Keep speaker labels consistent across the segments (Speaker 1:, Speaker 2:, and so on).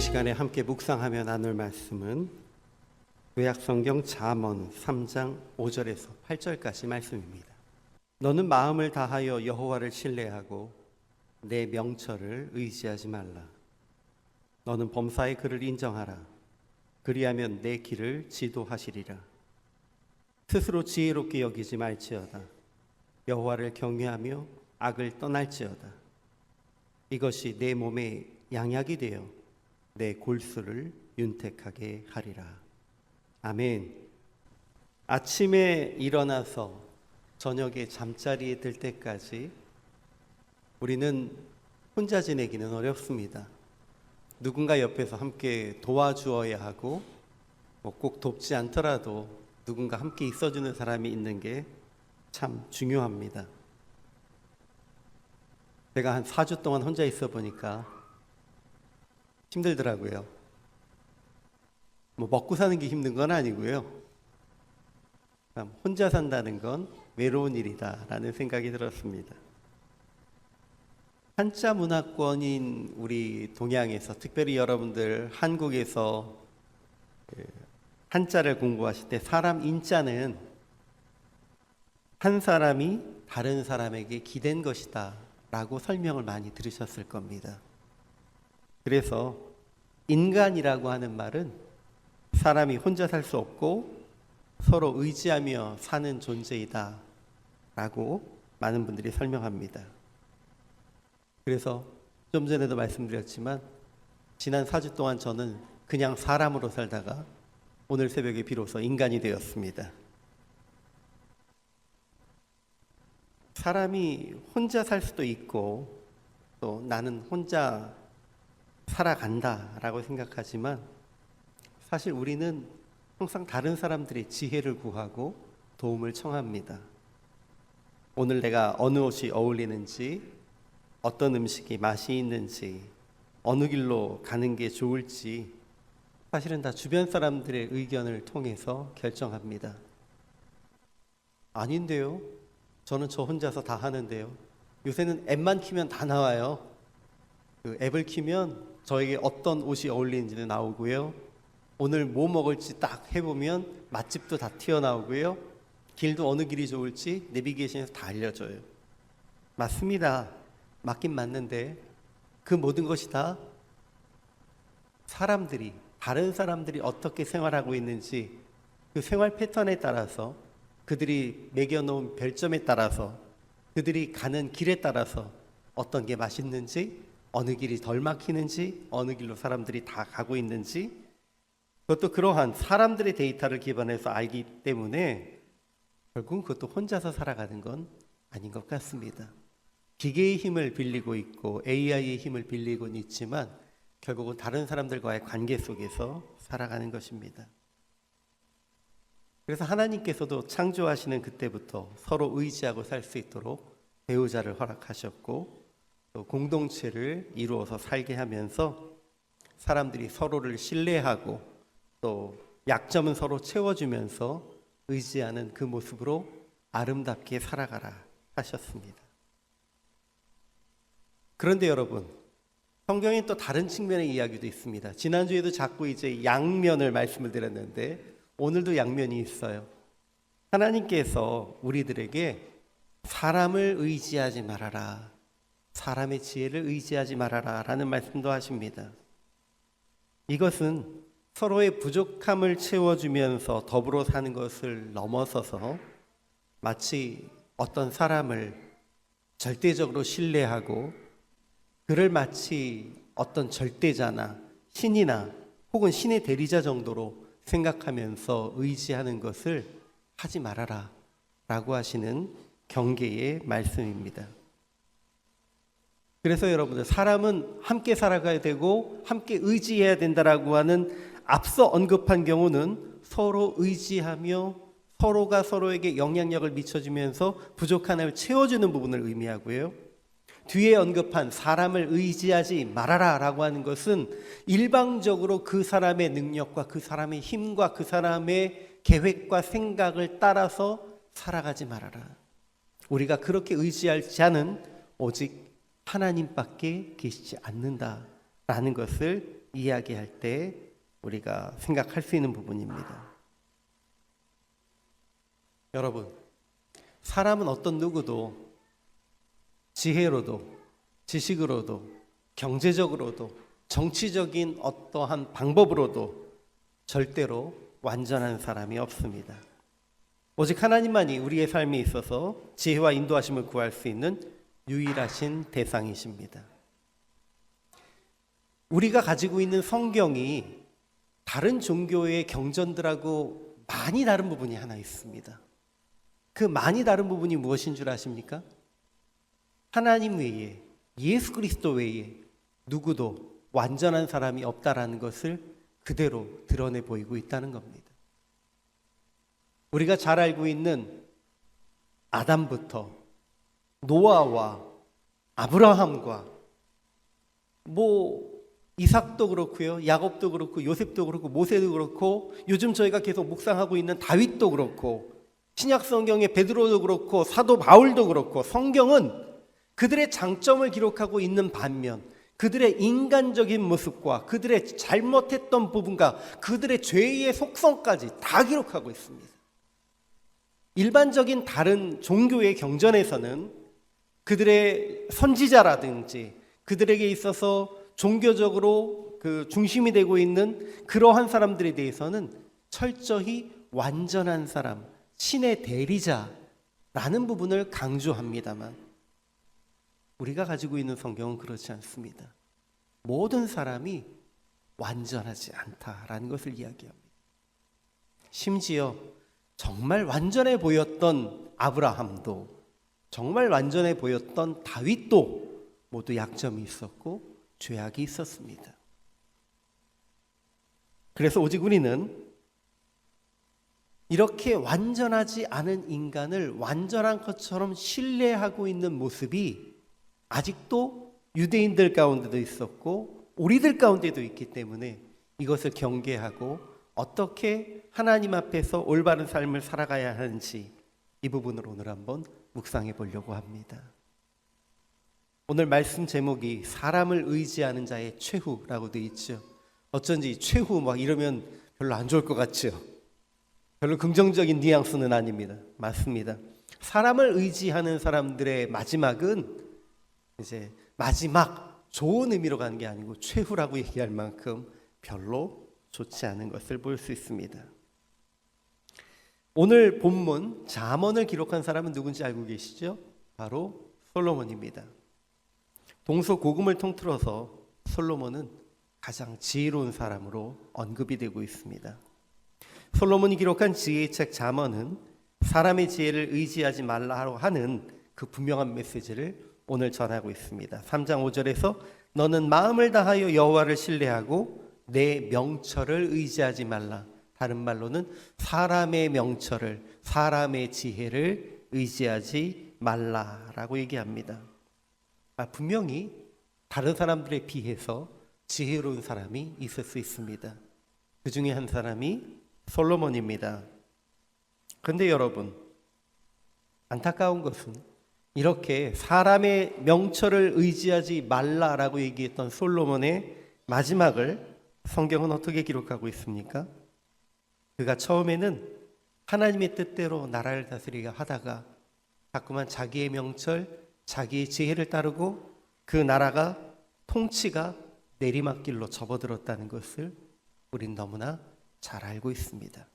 Speaker 1: 시간에 함께 묵상하며 나눌 말씀은 구약성경 잠언 3장 5절에서 8절까지 말씀입니다. 너는 마음을 다하여 여호와를 신뢰하고 내 명철을 의지하지 말라. 너는 범사의 그를 인정하라. 그리하면 내 길을 지도하시리라. 스스로 지혜롭게 여기지 말지어다. 여호와를 경외하며 악을 떠날지어다. 이것이 내 몸에 양약이 되어 내 골수를 윤택하게 하리라. 아멘. 아침에 일어나서 저녁에 잠자리에 들 때까지 우리는 혼자 지내기는 어렵습니다. 누군가 옆에서 함께 도와주어야 하고 꼭 돕지 않더라도 누군가 함께 있어주는 사람이 있는 게 참 중요합니다. 제가 한 4주 동안 혼자 있어 보니까 힘들더라고요. 먹고 사는 게 힘든 건 아니고요. 혼자 산다는 건 외로운 일이다라는 생각이 들었습니다. 한자 문화권인 우리 동양에서, 특별히 여러분들 한국에서 한자를 공부하실 때 사람 인자는 한 사람이 다른 사람에게 기댄 것이다 라고 설명을 많이 들으셨을 겁니다. 그래서 인간이라고 하는 말은 사람이 혼자 살 수 없고 서로 의지하며 사는 존재이다 라고 많은 분들이 설명합니다. 그래서 좀 전에도 말씀드렸지만 지난 4주 동안 저는 그냥 사람으로 살다가 오늘 새벽에 비로소 인간이 되었습니다. 사람이 혼자 살 수도 있고 또 나는 혼자 살아간다 라고 생각하지만 사실 우리는 항상 다른 사람들의 지혜를 구하고 도움을 청합니다. 오늘 내가 어느 옷이 어울리는지, 어떤 음식이 맛이 있는지, 어느 길로 가는 게 좋을지 사실은 다 주변 사람들의 의견을 통해서 결정합니다. 아닌데요? 저는 저 혼자서 다 하는데요. 요새는 앱만 키면 다 나와요. 그 앱을 키면 저에게 어떤 옷이 어울리는지도 나오고요. 오늘 뭐 먹을지 딱 해보면 맛집도 다 튀어나오고요. 길도 어느 길이 좋을지 내비게이션에서 다 알려줘요. 맞습니다. 맞긴 맞는데 그 모든 것이 다 사람들이, 다른 사람들이 어떻게 생활하고 있는지 그 생활 패턴에 따라서, 그들이 매겨놓은 별점에 따라서, 그들이 가는 길에 따라서 어떤 게 맛있는지, 어느 길이 덜 막히는지, 어느 길로 사람들이 다 가고 있는지, 그것도 그러한 사람들의 데이터를 기반해서 알기 때문에 결국은 그것도 혼자서 살아가는 건 아닌 것 같습니다. 기계의 힘을 빌리고 있고 AI의 힘을 빌리고는 있지만 결국은 다른 사람들과의 관계 속에서 살아가는 것입니다. 그래서 하나님께서도 창조하시는 그때부터 서로 의지하고 살 수 있도록 배우자를 허락하셨고 또 공동체를 이루어서 살게 하면서 사람들이 서로를 신뢰하고 또 약점은 서로 채워주면서 의지하는 그 모습으로 아름답게 살아가라 하셨습니다. 그런데 여러분, 성경에 또 다른 측면의 이야기도 있습니다. 지난주에도 자꾸 이제 양면을 말씀을 드렸는데 오늘도 양면이 있어요. 하나님께서 우리들에게 사람을 의지하지 말아라, 사람의 지혜를 의지하지 말아라 라는 말씀도 하십니다. 이것은 서로의 부족함을 채워주면서 더불어 사는 것을 넘어서서 마치 어떤 사람을 절대적으로 신뢰하고 그를 마치 어떤 절대자나 신이나 혹은 신의 대리자 정도로 생각하면서 의지하는 것을 하지 말아라 라고 하시는 경계의 말씀입니다. 그래서 여러분들, 사람은 함께 살아가야 되고 함께 의지해야 된다라고 하는 앞서 언급한 경우는 서로 의지하며 서로가 서로에게 영향력을 미쳐주면서 부족함을 채워주는 부분을 의미하고요. 뒤에 언급한 사람을 의지하지 말아라 라고 하는 것은 일방적으로 그 사람의 능력과 그 사람의 힘과 그 사람의 계획과 생각을 따라서 살아가지 말아라. 우리가 그렇게 의지할 자는 오직 하나님밖에 계시지 않는다라는 것을 이야기할 때 우리가 생각할 수 있는 부분입니다. 여러분, 사람은 어떤 누구도 지혜로도 지식으로도 경제적으로도 정치적인 어떠한 방법으로도 절대로 완전한 사람이 없습니다. 오직 하나님만이 우리의 삶에 있어서 지혜와 인도하심을 구할 수 있는 유일하신 대상이십니다. 우리가 가지고 있는 성경이 다른 종교의 경전들하고 많이 다른 부분이 하나 있습니다. 그 많이 다른 부분이 무엇인 줄 아십니까? 하나님 외에, 예수 그리스도 외에 누구도 완전한 사람이 없다라는 것을 그대로 드러내 보이고 있다는 겁니다. 우리가 잘 알고 있는 아담부터 노아와 아브라함과 이삭도 그렇고요, 야곱도 그렇고, 요셉도 그렇고, 모세도 그렇고, 요즘 저희가 계속 묵상하고 있는 다윗도 그렇고, 신약 성경의 베드로도 그렇고, 사도 바울도 그렇고, 성경은 그들의 장점을 기록하고 있는 반면 그들의 인간적인 모습과 그들의 잘못했던 부분과 그들의 죄의 속성까지 다 기록하고 있습니다. 일반적인 다른 종교의 경전에서는 그들의 선지자라든지 그들에게 있어서 종교적으로 그 중심이 되고 있는 그러한 사람들에 대해서는 철저히 완전한 사람, 신의 대리자라는 부분을 강조합니다만 우리가 가지고 있는 성경은 그렇지 않습니다. 모든 사람이 완전하지 않다라는 것을 이야기합니다. 심지어 정말 완전해 보였던 아브라함도, 정말 완전해 보였던 다윗도 모두 약점이 있었고 죄악이 있었습니다. 그래서 오직 우리는 이렇게 완전하지 않은 인간을 완전한 것처럼 신뢰하고 있는 모습이 아직도 유대인들 가운데도 있었고 우리들 가운데도 있기 때문에 이것을 경계하고 어떻게 하나님 앞에서 올바른 삶을 살아가야 하는지 이 부분을 오늘 한번 묵상해 보려고 합니다. 오늘 말씀 제목이 사람을 의지하는 자의 최후라고 되어 있죠. 어쩐지 최후 이러면 별로 안 좋을 것 같죠. 별로 긍정적인 뉘앙스는 아닙니다. 맞습니다. 사람을 의지하는 사람들의 마지막은 이제 마지막 좋은 의미로 가는 게 아니고 최후라고 얘기할 만큼 별로 좋지 않은 것을 볼 수 있습니다. 오늘 본문 잠언을 기록한 사람은 누군지 알고 계시죠? 바로 솔로몬입니다. 동서고금을 통틀어서 솔로몬은 가장 지혜로운 사람으로 언급이 되고 있습니다. 솔로몬이 기록한 지혜의 책 잠언은 사람의 지혜를 의지하지 말라 하는 그 분명한 메시지를 오늘 전하고 있습니다. 3장 5절에서 너는 마음을 다하여 여호와를 신뢰하고 내 명철을 의지하지 말라. 다른 말로는 사람의 명철을, 사람의 지혜를 의지하지 말라라고 얘기합니다. 분명히 다른 사람들에 비해서 지혜로운 사람이 있을 수 있습니다. 그 중에 한 사람이 솔로몬입니다. 그런데 여러분, 안타까운 것은 이렇게 사람의 명철을 의지하지 말라라고 얘기했던 솔로몬의 마지막을 성경은 어떻게 기록하고 있습니까? 그가 처음에는 하나님의 뜻대로 나라를 다스리려 하다가 자꾸만 자기의 명철, 자기의 지혜를 따르고 그 나라가 통치가 내리막길로 접어들었다는 것을 우린 너무나 잘 알고 있습니다.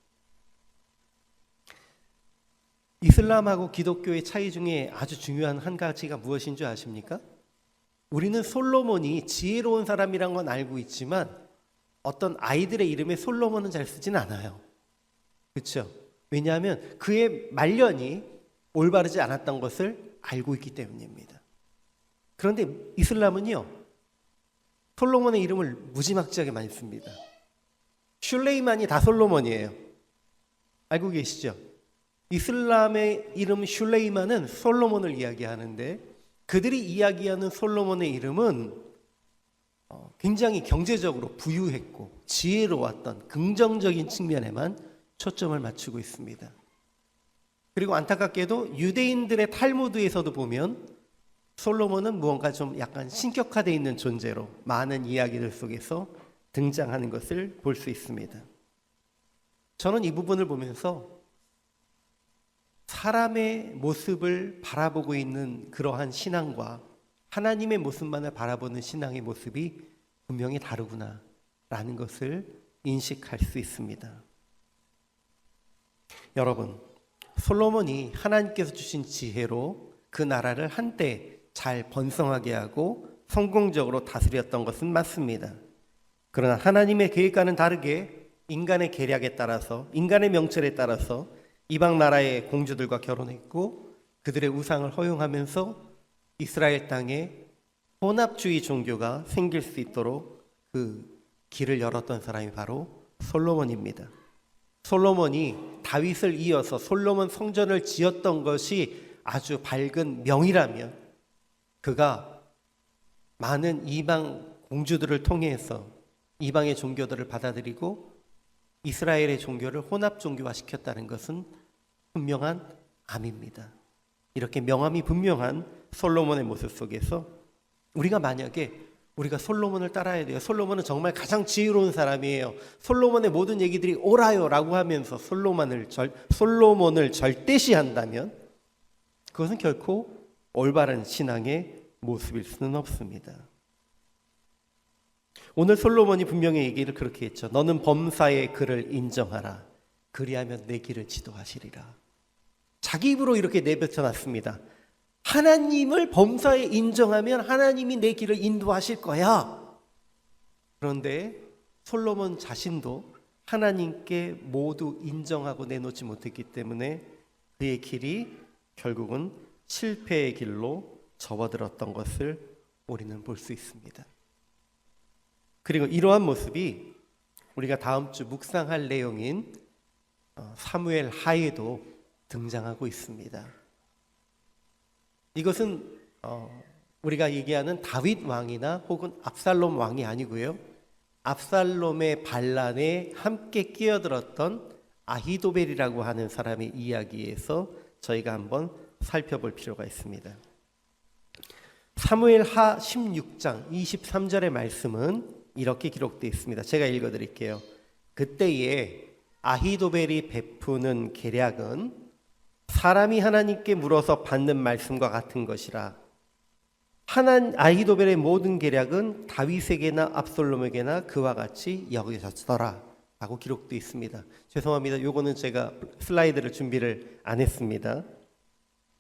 Speaker 1: 이슬람하고 기독교의 차이 중에 아주 중요한 한 가지가 무엇인 줄 아십니까? 우리는 솔로몬이 지혜로운 사람이란 건 알고 있지만 어떤 아이들의 이름에 솔로몬은 잘 쓰진 않아요. 그렇죠? 왜냐하면 그의 말년이 올바르지 않았던 것을 알고 있기 때문입니다. 그런데 이슬람은요, 솔로몬의 이름을 무지막지하게 많이 씁니다. 슐레이만이 다 솔로몬이에요. 알고 계시죠? 이슬람의 이름 슐레이만은 솔로몬을 이야기하는데 그들이 이야기하는 솔로몬의 이름은 굉장히 경제적으로 부유했고 지혜로웠던 긍정적인 측면에만 초점을 맞추고 있습니다. 그리고 안타깝게도 유대인들의 탈무드에서도 보면 솔로몬은 무언가 좀 약간 신격화되어 있는 존재로 많은 이야기들 속에서 등장하는 것을 볼 수 있습니다. 저는 이 부분을 보면서 사람의 모습을 바라보고 있는 그러한 신앙과 하나님의 모습만을 바라보는 신앙의 모습이 분명히 다르구나라는 것을 인식할 수 있습니다. 여러분, 솔로몬이 하나님께서 주신 지혜로 그 나라를 한때 잘 번성하게 하고 성공적으로 다스렸던 것은 맞습니다. 그러나 하나님의 계획과는 다르게 인간의 계략에 따라서, 인간의 명철에 따라서 이방 나라의 공주들과 결혼했고 그들의 우상을 허용하면서 이스라엘 땅에 혼합주의 종교가 생길 수 있도록 그 길을 열었던 사람이 바로 솔로몬입니다. 솔로몬이 다윗을 이어서 솔로몬 성전을 지었던 것이 아주 밝은 명이라면 그가 많은 이방 공주들을 통해서 이방의 종교들을 받아들이고 이스라엘의 종교를 혼합 종교화 시켰다는 것은 분명한 암입니다. 이렇게 명암이 분명한 솔로몬의 모습 속에서 우리가 만약에 우리가 솔로몬을 따라야 돼요. 솔로몬은 정말 가장 지혜로운 사람이에요. 솔로몬의 모든 얘기들이 옳아요 라고 하면서 솔로몬을 절대시한다면 그것은 결코 올바른 신앙의 모습일 수는 없습니다. 오늘 솔로몬이 분명히 얘기를 그렇게 했죠. 너는 범사의 그를 인정하라. 그리하면 내 길을 지도하시리라. 자기 입으로 이렇게 내뱉어놨습니다. 하나님을 범사에 인정하면 하나님이 내 길을 인도하실 거야. 그런데 솔로몬 자신도 하나님께 모두 인정하고 내놓지 못했기 때문에 그의 길이 결국은 실패의 길로 접어들었던 것을 우리는 볼 수 있습니다. 그리고 이러한 모습이 우리가 다음 주 묵상할 내용인 사무엘 하에도 등장하고 있습니다. 이것은 우리가 얘기하는 다윗 왕이나 혹은 압살롬 왕이 아니고요. 압살롬의 반란에 함께 끼어들었던 아히도벨이라고 하는 사람의 이야기에서 저희가 한번 살펴볼 필요가 있습니다. 사무엘 하 16장 23절의 말씀은 이렇게 기록되어 있습니다. 제가 읽어드릴게요. 그때에 아히도벨이 베푸는 계략은 사람이 하나님께 물어서 받는 말씀과 같은 것이라. 아히도벨의 모든 계략은 다윗에게나 압살롬에게나 그와 같이 여겨졌더라 라고 기록되어 있습니다. 죄송합니다. 요거는 제가 슬라이드를 준비를 안 했습니다.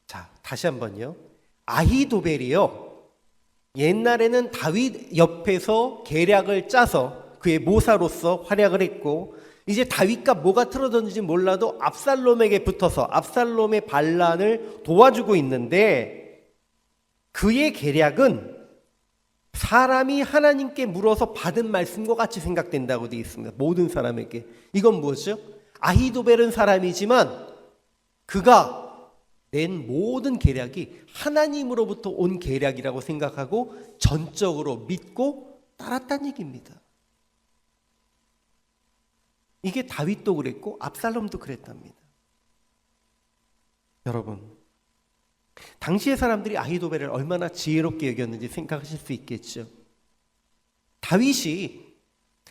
Speaker 1: 자, 다시 한번요. 아히도벨이요, 옛날에는 다윗 옆에서 계략을 짜서 그의 모사로서 활약을 했고, 이제 다윗과 뭐가 틀어졌는지 몰라도 압살롬에게 붙어서 압살롬의 반란을 도와주고 있는데, 그의 계략은 사람이 하나님께 물어서 받은 말씀과 같이 생각된다고 되어 있습니다. 모든 사람에게. 이건 뭐죠? 아히도벨은 사람이지만 그가 낸 모든 계략이 하나님으로부터 온 계략이라고 생각하고 전적으로 믿고 따랐다는 얘기입니다. 이게 다윗도 그랬고 압살롬도 그랬답니다. 여러분, 당시의 사람들이 아히도벨을 얼마나 지혜롭게 여겼는지 생각하실 수 있겠죠. 다윗이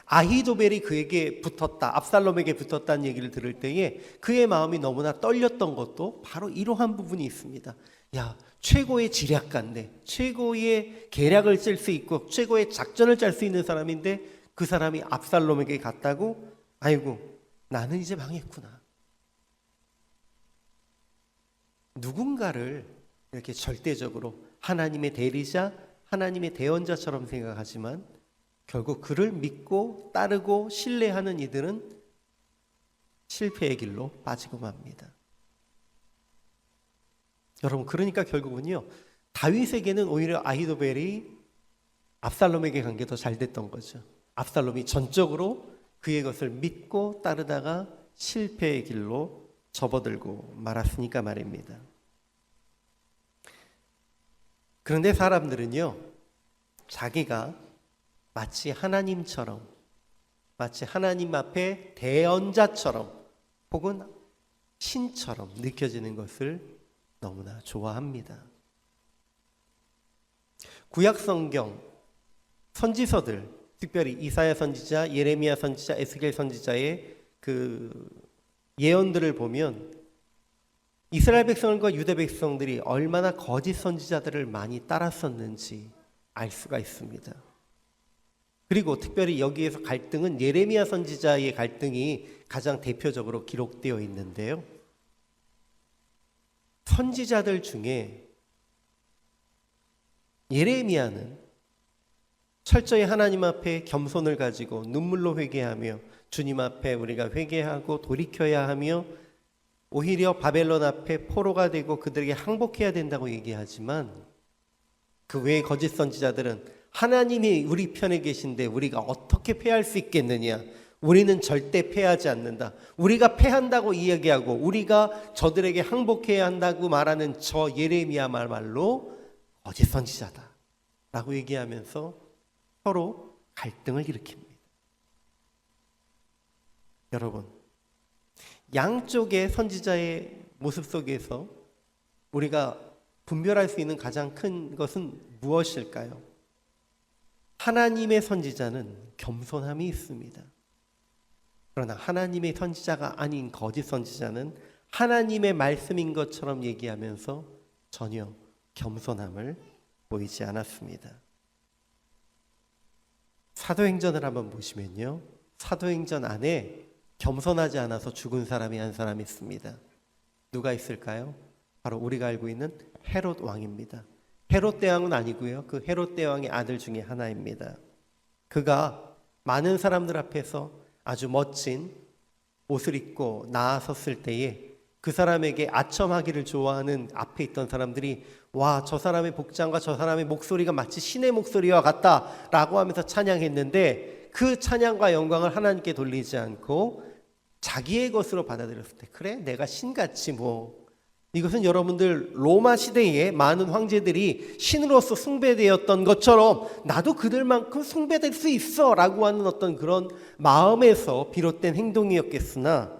Speaker 1: 아히도벨이 그에게 붙었다, 압살롬에게 붙었다는 얘기를 들을 때에 그의 마음이 너무나 떨렸던 것도 바로 이러한 부분이 있습니다. 야, 최고의 지략가인데, 최고의 계략을 쓸 수 있고 최고의 작전을 짤 수 있는 사람인데 그 사람이 압살롬에게 갔다고? 아이고, 나는 이제 망했구나. 누군가를 이렇게 절대적으로 하나님의 대리자, 하나님의 대언자처럼 생각하지만 결국 그를 믿고 따르고 신뢰하는 이들은 실패의 길로 빠지고 맙니다. 여러분, 그러니까 결국은요, 다윗에게는 오히려 아히도벨이 압살롬에게 간 게 더 잘 됐던 거죠. 압살롬이 전적으로 그의 것을 믿고 따르다가 실패의 길로 접어들고 말았으니까 말입니다. 그런데 사람들은요, 자기가 마치 하나님처럼, 마치 하나님 앞에 대언자처럼 혹은 신처럼 느껴지는 것을 너무나 좋아합니다. 구약 성경 선지서들, 특별히 이사야 선지자, 예레미야 선지자, 에스겔 선지자의 그 예언들을 보면 이스라엘 백성과 유대 백성들이 얼마나 거짓 선지자들을 많이 따랐었는지 알 수가 있습니다. 그리고 특별히 여기에서 갈등은 예레미야 선지자의 갈등이 가장 대표적으로 기록되어 있는데요. 선지자들 중에 예레미야는 철저히 하나님 앞에 겸손을 가지고 눈물로 회개하며 주님 앞에 우리가 회개하고 돌이켜야 하며 오히려 바벨론 앞에 포로가 되고 그들에게 항복해야 된다고 얘기하지만 그 외의 거짓 선지자들은 하나님이 우리 편에 계신데 우리가 어떻게 패할 수 있겠느냐? 우리는 절대 패하지 않는다. 우리가 패한다고 이야기하고 우리가 저들에게 항복해야 한다고 말하는 저 예레미야말로 거짓 선지자다 라고 얘기하면서 서로 갈등을 일으킵니다. 여러분, 양쪽의 선지자의 모습 속에서 우리가 분별할 수 있는 가장 큰 것은 무엇일까요? 하나님의 선지자는 겸손함이 있습니다. 그러나 하나님의 선지자가 아닌 거짓 선지자는 하나님의 말씀인 것처럼 얘기하면서 전혀 겸손함을 보이지 않았습니다. 사도행전을 한번 보시면요, 사도행전 안에 겸손하지 않아서 죽은 사람이 한 사람이 있습니다. 누가 있을까요? 바로 우리가 알고 있는 헤롯 왕입니다. 헤롯 대왕은 아니고요, 그 헤롯 대왕의 아들 중에 하나입니다. 그가 많은 사람들 앞에서 아주 멋진 옷을 입고 나섰을 때에 그 사람에게 아첨하기를 좋아하는 앞에 있던 사람들이 와, 저 사람의 복장과 저 사람의 목소리가 마치 신의 목소리와 같다 라고 하면서 찬양했는데 그 찬양과 영광을 하나님께 돌리지 않고 자기의 것으로 받아들였을 때, 그래 내가 신같이 뭐, 이것은 여러분들 로마 시대에 많은 황제들이 신으로서 숭배되었던 것처럼 나도 그들만큼 숭배될 수 있어 라고 하는 어떤 그런 마음에서 비롯된 행동이었겠으나,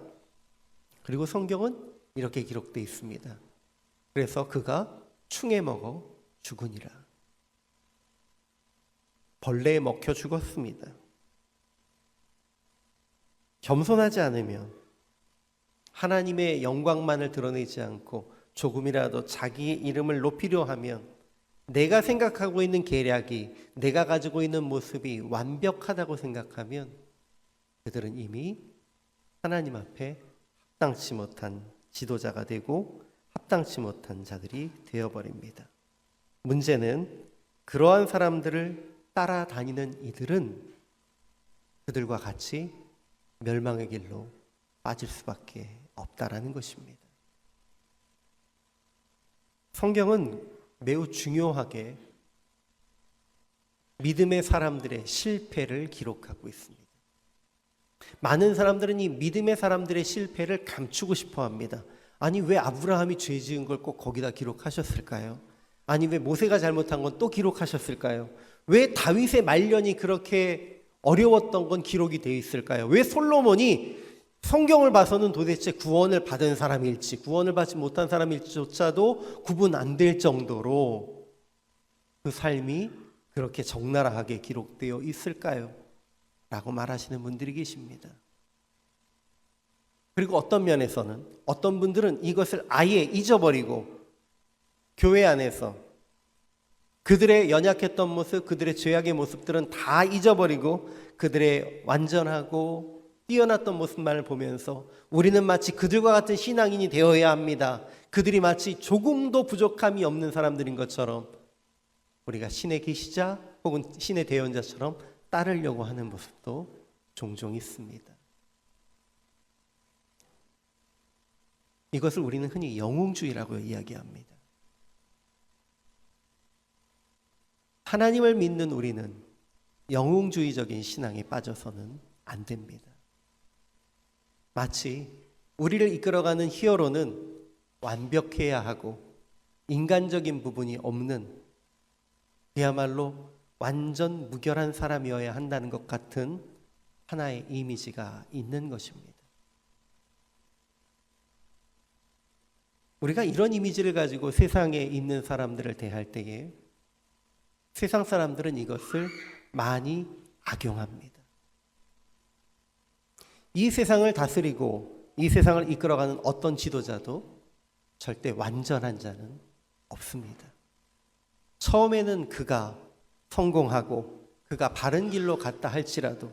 Speaker 1: 그리고 성경은 이렇게 기록되어 있습니다. 그래서 그가 충에 먹어 죽으니라. 벌레에 먹혀 죽었습니다. 겸손하지 않으면, 하나님의 영광만을 드러내지 않고 조금이라도 자기의 이름을 높이려 하면, 내가 생각하고 있는 계략이, 내가 가지고 있는 모습이 완벽하다고 생각하면 그들은 이미 하나님 앞에 합당치 못한 지도자가 되고 합당치 못한 자들이 되어버립니다. 문제는 그러한 사람들을 따라다니는 이들은 그들과 같이 멸망의 길로 빠질 수밖에 없다라는 것입니다. 성경은 매우 중요하게 믿음의 사람들의 실패를 기록하고 있습니다. 많은 사람들은 이 믿음의 사람들의 실패를 감추고 싶어 합니다. 아니, 왜 아브라함이 죄 지은 걸 꼭 거기다 기록하셨을까요? 아니, 왜 모세가 잘못한 건 또 기록하셨을까요? 왜 다윗의 말년이 그렇게 어려웠던 건 기록이 되어 있을까요? 왜 솔로몬이 성경을 봐서는 도대체 구원을 받은 사람일지 구원을 받지 못한 사람일지조차도 구분 안 될 정도로 그 삶이 그렇게 적나라하게 기록되어 있을까요? 라고 말하시는 분들이 계십니다. 그리고 어떤 면에서는 어떤 분들은 이것을 아예 잊어버리고 교회 안에서 그들의 연약했던 모습, 그들의 죄악의 모습들은 다 잊어버리고 그들의 완전하고 뛰어났던 모습만을 보면서 우리는 마치 그들과 같은 신앙인이 되어야 합니다. 그들이 마치 조금도 부족함이 없는 사람들인 것처럼 우리가 신의 계시자 혹은 신의 대언자처럼 따르려고 하는 모습도 종종 있습니다. 이것을 우리는 흔히 영웅주의라고 이야기합니다. 하나님을 믿는 우리는 영웅주의적인 신앙에 빠져서는 안 됩니다. 마치 우리를 이끌어가는 히어로는 완벽해야 하고 인간적인 부분이 없는, 그야말로 완전 무결한 사람이어야 한다는 것 같은 하나의 이미지가 있는 것입니다. 우리가 이런 이미지를 가지고 세상에 있는 사람들을 대할 때에 세상 사람들은 이것을 많이 악용합니다. 이 세상을 다스리고 이 세상을 이끌어가는 어떤 지도자도 절대 완전한 자는 없습니다. 처음에는 그가 성공하고 그가 바른 길로 갔다 할지라도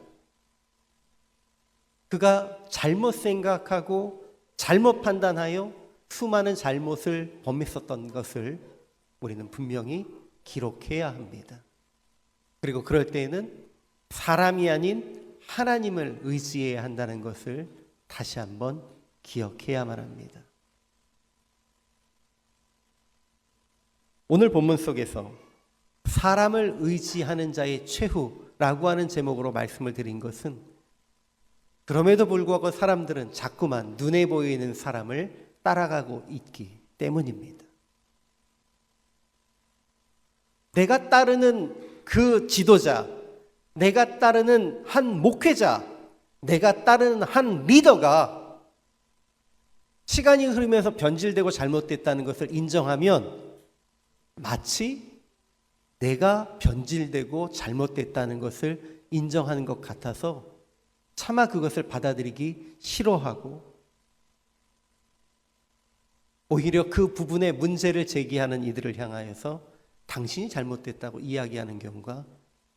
Speaker 1: 그가 잘못 생각하고 잘못 판단하여 수많은 잘못을 범했었던 것을 우리는 분명히 기록해야 합니다. 그리고 그럴 때에는 사람이 아닌 하나님을 의지해야 한다는 것을 다시 한번 기억해야만 합니다. 오늘 본문 속에서 사람을 의지하는 자의 최후라고 하는 제목으로 말씀을 드린 것은 그럼에도 불구하고 사람들은 자꾸만 눈에 보이는 사람을 따라가고 있기 때문입니다. 내가 따르는 그 지도자, 내가 따르는 한 목회자, 내가 따르는 한 리더가 시간이 흐르면서 변질되고 잘못됐다는 것을 인정하면 마치 내가 변질되고 잘못됐다는 것을 인정하는 것 같아서 차마 그것을 받아들이기 싫어하고 오히려 그 부분에 문제를 제기하는 이들을 향하여서 당신이 잘못됐다고 이야기하는 경우가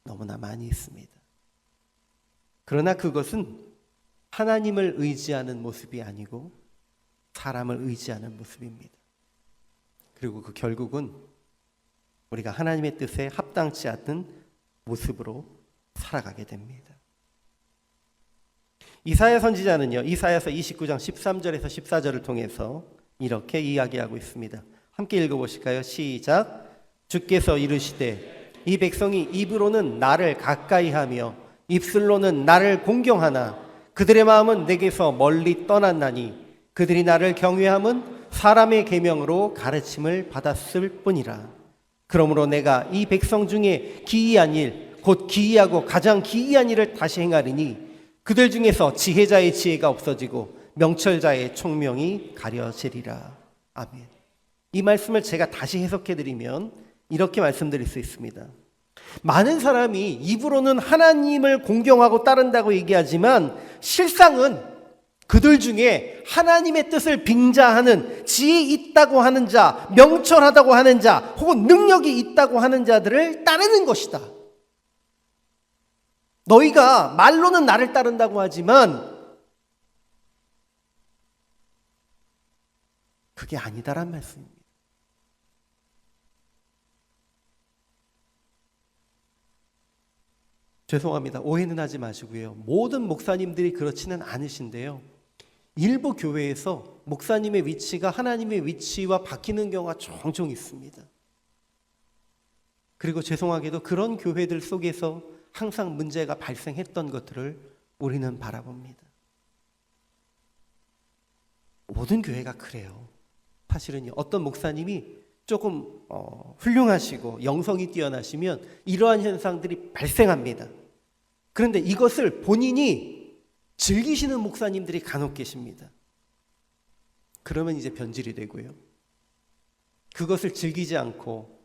Speaker 1: 너무나 많이 있습니다. 그러나 그것은 하나님을 의지하는 모습이 아니고 사람을 의지하는 모습입니다. 그리고 그 결국은 우리가 하나님의 뜻에 합당치 않는 모습으로 살아가게 됩니다. 이사야 선지자는요, 이사야서 29장 13절에서 14절을 통해서 이렇게 이야기하고 있습니다. 함께 읽어보실까요? 시작. 주께서 이르시되 이 백성이 입으로는 나를 가까이하며 입술로는 나를 공경하나 그들의 마음은 내게서 멀리 떠났나니 그들이 나를 경외함은 사람의 계명으로 가르침을 받았을 뿐이라. 그러므로 내가 이 백성 중에 기이한 일, 곧 기이하고 가장 기이한 일을 다시 행하리니 그들 중에서 지혜자의 지혜가 없어지고 명철자의 총명이 가려지리라. 아멘. 이 말씀을 제가 다시 해석해드리면 이렇게 말씀드릴 수 있습니다. 많은 사람이 입으로는 하나님을 공경하고 따른다고 얘기하지만 실상은 그들 중에 하나님의 뜻을 빙자하는 지혜 있다고 하는 자, 명철하다고 하는 자, 혹은 능력이 있다고 하는 자들을 따르는 것이다. 너희가 말로는 나를 따른다고 하지만 그게 아니다란 말씀입니다. 죄송합니다. 오해는 하지 마시고요. 모든 목사님들이 그렇지는 않으신데요. 일부 교회에서 목사님의 위치가 하나님의 위치와 바뀌는 경우가 종종 있습니다. 그리고 죄송하게도 그런 교회들 속에서 항상 문제가 발생했던 것들을 우리는 바라봅니다. 모든 교회가 그래요. 사실은요, 어떤 목사님이 조금 훌륭하시고 영성이 뛰어나시면 이러한 현상들이 발생합니다. 그런데 이것을 본인이 즐기시는 목사님들이 간혹 계십니다. 그러면 이제 변질이 되고요. 그것을 즐기지 않고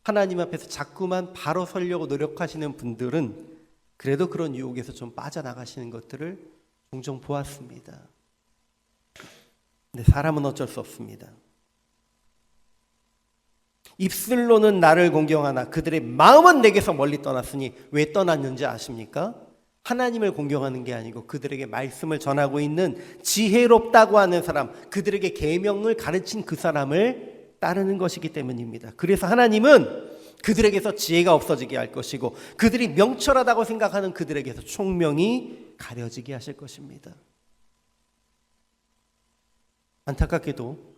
Speaker 1: 하나님 앞에서 자꾸만 바로 서려고 노력하시는 분들은 그래도 그런 유혹에서 좀 빠져나가시는 것들을 종종 보았습니다. 근데 사람은 어쩔 수 없습니다. 입술로는 나를 공경하나 그들의 마음은 내게서 멀리 떠났으니 왜 떠났는지 아십니까? 하나님을 공경하는 게 아니고 그들에게 말씀을 전하고 있는 지혜롭다고 하는 사람, 그들에게 계명을 가르친 그 사람을 따르는 것이기 때문입니다. 그래서 하나님은 그들에게서 지혜가 없어지게 할 것이고 그들이 명철하다고 생각하는 그들에게서 총명이 가려지게 하실 것입니다. 안타깝게도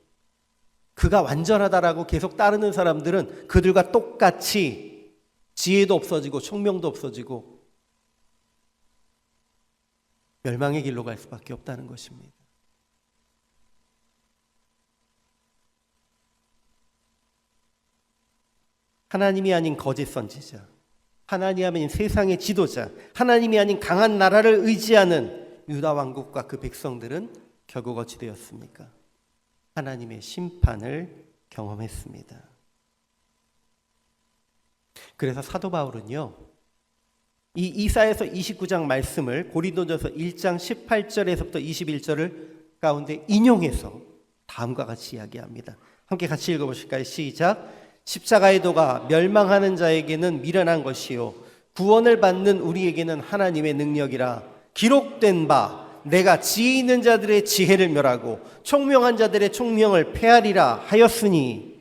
Speaker 1: 그가 완전하다라고 계속 따르는 사람들은 그들과 똑같이 지혜도 없어지고 총명도 없어지고 멸망의 길로 갈 수밖에 없다는 것입니다. 하나님이 아닌 거짓 선지자, 하나님이 아닌 세상의 지도자, 하나님이 아닌 강한 나라를 의지하는 유다 왕국과 그 백성들은 결국 어찌 되었습니까? 하나님의 심판을 경험했습니다. 그래서 사도 바울은요, 이 이사야서 29장 말씀을 고린도전서 1장 18절에서부터 21절을 가운데 인용해서 다음과 같이 이야기합니다. 함께 같이 읽어보실까요? 시작. 십자가의 도가 멸망하는 자에게는 미련한 것이요 구원을 받는 우리에게는 하나님의 능력이라. 기록된 바 내가 지혜 있는 자들의 지혜를 멸하고 총명한 자들의 총명을 폐하리라 하였으니,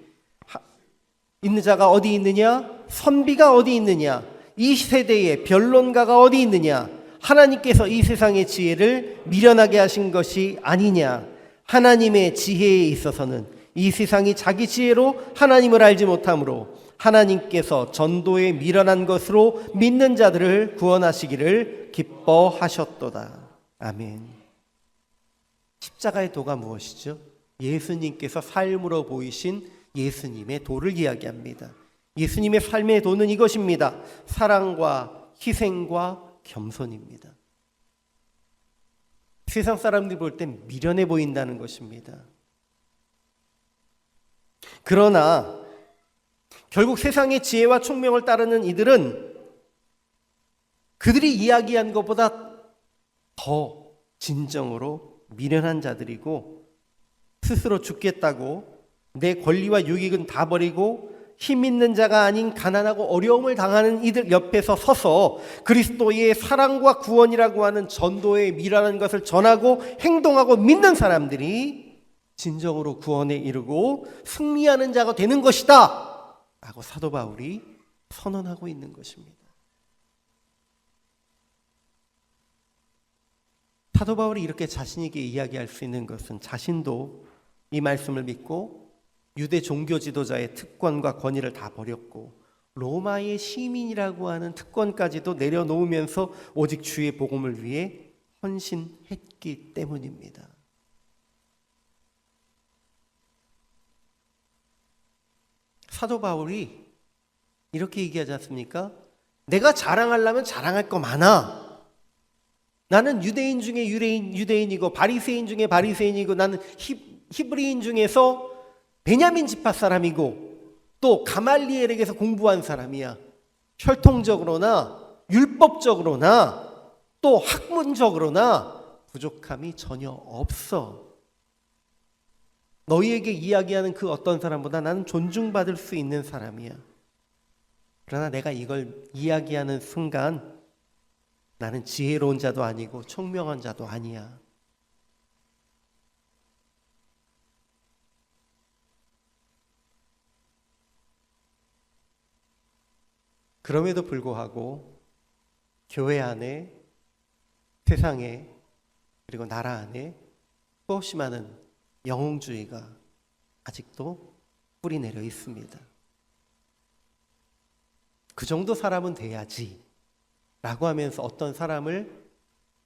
Speaker 1: 있는 자가 어디 있느냐? 선비가 어디 있느냐? 이 세대의 변론가가 어디 있느냐? 하나님께서 이 세상의 지혜를 미련하게 하신 것이 아니냐? 하나님의 지혜에 있어서는 이 세상이 자기 지혜로 하나님을 알지 못하므로 하나님께서 전도에 미련한 것으로 믿는 자들을 구원하시기를 기뻐하셨도다. 아멘. 십자가의 도가 무엇이죠? 예수님께서 삶으로 보이신 예수님의 도를 이야기합니다. 예수님의 삶의 도는 이것입니다. 사랑과 희생과 겸손입니다. 세상 사람들이 볼 땐 미련해 보인다는 것입니다. 그러나 결국 세상의 지혜와 총명을 따르는 이들은 그들이 이야기한 것보다 더 진정으로 미련한 자들이고, 스스로 죽겠다고 내 권리와 유익은 다 버리고 힘 있는 자가 아닌 가난하고 어려움을 당하는 이들 옆에서 서서 그리스도의 사랑과 구원이라고 하는 전도에 미련한 것을 전하고 행동하고 믿는 사람들이 진정으로 구원에 이르고 승리하는 자가 되는 것이다 라고 사도 바울이 선언하고 있는 것입니다. 사도 바울이 이렇게 자신 있게 이야기할 수 있는 것은 자신도 이 말씀을 믿고 유대 종교 지도자의 특권과 권위를 다 버렸고 로마의 시민이라고 하는 특권까지도 내려놓으면서 오직 주의 복음을 위해 헌신했기 때문입니다. 사도 바울이 이렇게 얘기하지 않습니까? 내가 자랑하려면 자랑할 거 많아. 나는 유대인 중에 유대인이고 바리새인 중에 바리새인이고 나는 히브리인 중에서 베냐민 지파 사람이고 또 가말리엘에게서 공부한 사람이야. 혈통적으로나 율법적으로나 또 학문적으로나 부족함이 전혀 없어. 너희에게 이야기하는 그 어떤 사람보다 나는 존중받을 수 있는 사람이야. 그러나 내가 이걸 이야기하는 순간 나는 지혜로운 자도 아니고 총명한 자도 아니야. 그럼에도 불구하고 교회 안에, 세상에, 그리고 나라 안에 수없이 많은 영웅주의가 아직도 뿌리 내려 있습니다. 그 정도 사람은 돼야지 라고 하면서 어떤 사람을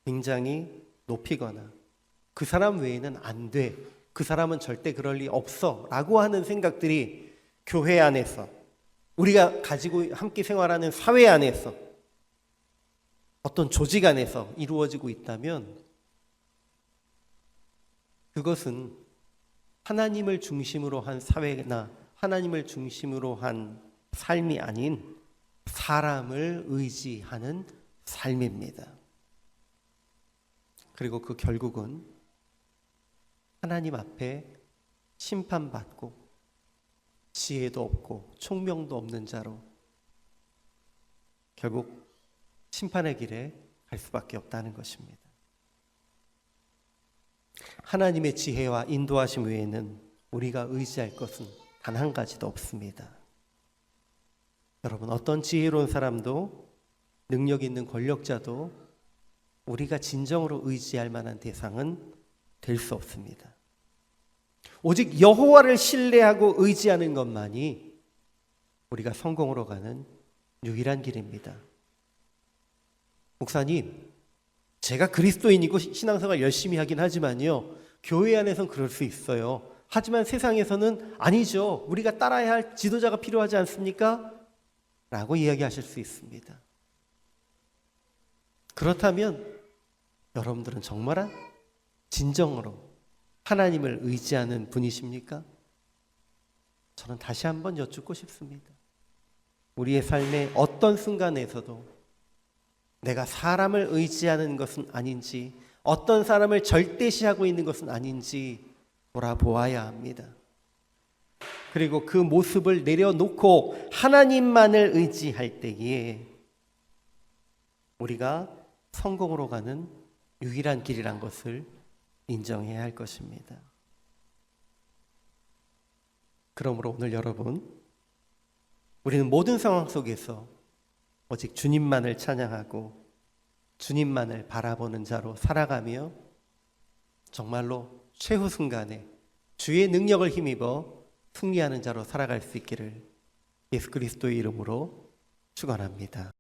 Speaker 1: 굉장히 높이거나 그 사람 외에는 안 돼, 그 사람은 절대 그럴 리 없어 라고 하는 생각들이 교회 안에서, 우리가 가지고 함께 생활하는 사회 안에서, 어떤 조직 안에서 이루어지고 있다면 그것은 하나님을 중심으로 한 사회나 하나님을 중심으로 한 삶이 아닌 사람을 의지하는 삶입니다. 그리고 그 결국은 하나님 앞에 심판받고 지혜도 없고 총명도 없는 자로 결국 심판의 길에 갈 수밖에 없다는 것입니다. 하나님의 지혜와 인도하심 외에는 우리가 의지할 것은 단 한 가지도 없습니다. 여러분, 어떤 지혜로운 사람도 능력 있는 권력자도 우리가 진정으로 의지할 만한 대상은 될 수 없습니다. 오직 여호와를 신뢰하고 의지하는 것만이 우리가 성공으로 가는 유일한 길입니다. 목사님, 제가 그리스도인이고 신앙생활 열심히 하긴 하지만요, 교회 안에서는 그럴 수 있어요. 하지만 세상에서는 아니죠. 우리가 따라야 할 지도자가 필요하지 않습니까? 라고 이야기하실 수 있습니다. 그렇다면 여러분들은 정말 진정으로 하나님을 의지하는 분이십니까? 저는 다시 한번 여쭙고 싶습니다. 우리의 삶의 어떤 순간에서도 내가 사람을 의지하는 것은 아닌지, 어떤 사람을 절대시하고 있는 것은 아닌지 돌아보아야 합니다. 그리고 그 모습을 내려놓고 하나님만을 의지할 때에 우리가 성공으로 가는 유일한 길이란 것을 인정해야 할 것입니다. 그러므로 오늘 여러분, 우리는 모든 상황 속에서 오직 주님만을 찬양하고 주님만을 바라보는 자로 살아가며 정말로 최후 순간에 주의 능력을 힘입어 승리하는 자로 살아갈 수 있기를 예수 그리스도의 이름으로 축원합니다.